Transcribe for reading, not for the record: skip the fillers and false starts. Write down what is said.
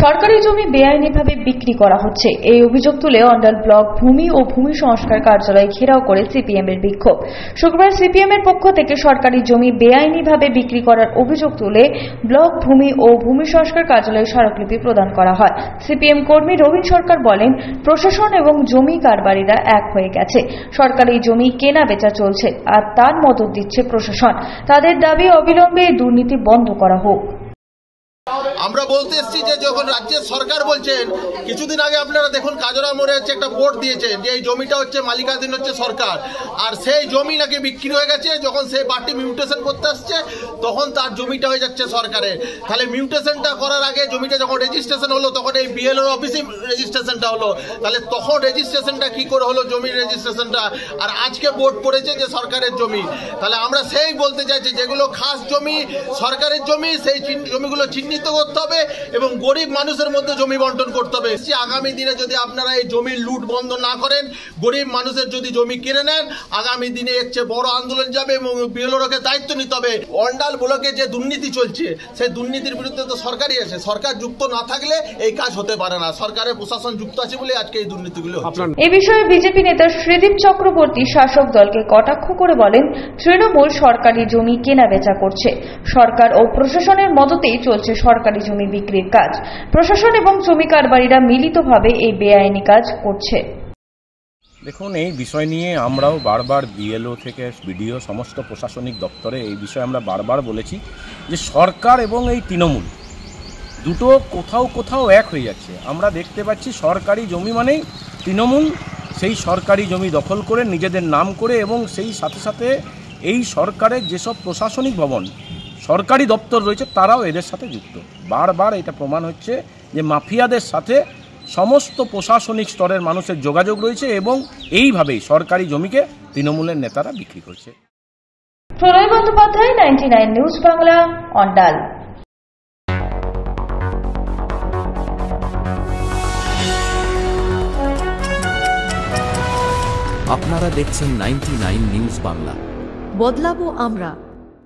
সরকারি জমি বেআইনিভাবে বিক্রি করা হচ্ছে এই অভিযোগ তুলে অন্ডাল ব্লক ভূমি ও ভূমি সংস্কার কার্যালয় ঘেরাও করে সিপিএম এর বিক্ষোভ। শুক্রবার সিপিএম এর পক্ষ থেকে সরকারি জমি বেআইনিভাবে বিক্রি করার অভিযোগ তুলে ব্লক ভূমি ও ভূমি সংস্কার কার্যালয়ে স্মারকলিপি প্রদান করা হয়। সিপিএম কর্মী রবীন সরকার বলেন, প্রশাসন এবং জমি কারবারিরা এক হয়ে গেছে। সরকারি জমি কেনা বেচা চলছে আর তার মদত দিচ্ছে প্রশাসন। তাদের দাবি অবিলম্বে এই দুর্নীতি বন্ধ করা হোক। আমরা বলতে এসেছি যে যখন রাজ্যের সরকার বলছেন, কিছুদিন আগে আপনারা দেখুন কাজরা মোড়ে হচ্ছে একটা বোর্ড দিয়েছেন যে এই জমিটা হচ্ছে মালিকানাধীন হচ্ছে সরকার, আর সেই জমি নাকি বিক্রি হয়ে গেছে। যখন সেই পার্টি মিউটেশন করতে আসছে তখন তার জমিটা হয়ে যাচ্ছে সরকারের। তাহলে মিউটেশনটা করার আগে জমিটা যখন রেজিস্ট্রেশন হলো তখন এই বিএলওর অফিসে রেজিস্ট্রেশনটা হলো, তাহলে তখন রেজিস্ট্রেশনটা কি করে হলো জমির রেজিস্ট্রেশনটা, আর আজকে বোর্ড পড়েছে যে সরকারের জমি। তাহলে আমরা সেই বলতে চাইছি যেগুলো খাস জমি সরকারের জমি, সেই জমিগুলো চিহ্নিত করতে হবে এবং গরিব মানুষের মধ্যে জমি বন্টন করতে হবে। আগামী দিনে যদি আপনারা এই জমির লুট বন্ধ না করেন, গরিব মানুষের যদি জমি কিনে নেন, আগামী দিনে এর চেয়ে বড় আন্দোলন যাবে এবং বিএলওকে দায়িত্ব নিতে হবে। অন্ডাল ব্লকে যে দুর্নীতি চলছে সেই দুর্নীতির বিরুদ্ধে তো সরকারই আছে, সরকার যুক্ত না থাকলে এই কাজ হতে পারে না। সরকারের প্রশাসন যুক্ত আছে বলে আজকে এই দুর্নীতিগুলো হচ্ছে। এ বিষয়ে বিজেপি নেতা শ্রীদীপ চক্রবর্তী শাসক দলকে কটাক্ষ করে বলেন, তৃণমূল সরকারি জমি কেনা বেচা করছে। সরকার ও প্রশাসনের মদতেই চলছে সরকারি জমি বিক্রির কাজ। প্রশাসন এবং জমি কারবারিরা মিলিতভাবে এই বেআইনি কাজ করছে। দেখুন, এই বিষয় নিয়ে আমরাও বারবার বিএলও থেকে বিডিও সমস্ত প্রশাসনিক দপ্তরে এই বিষয়ে আমরা বারবার বলেছি যে সরকার এবং এই তৃণমূল দুটো কোথাও কোথাও এক হয়ে যাচ্ছে। আমরা দেখতে পাচ্ছি সরকারি জমি মানেই তৃণমূল সেই সরকারি জমি দখল করে নিজেদের নাম করে, এবং সেই সাথে সাথে এই সরকারের যেসব প্রশাসনিক ভবন সরকারি দপ্তর রয়েছে তারাও এদের সাথে যুক্ত। বারবার এটা প্রমাণ হচ্ছে যে মাফিয়াদের সাথে সমস্ত প্রশাসনিক স্তরের মানুষের যোগাযোগ রয়েছে এবং এইভাবেই সরকারি জমিকে তৃণমূলের নেতারা বিক্রি করছে। প্রণয় বন্দ্যোপাধ্যায়, 99 নিউজ বাংলা, অন্ডাল। আপনারা দেখছেন 99 নিউজ বাংলা। বদলাবো আমরা।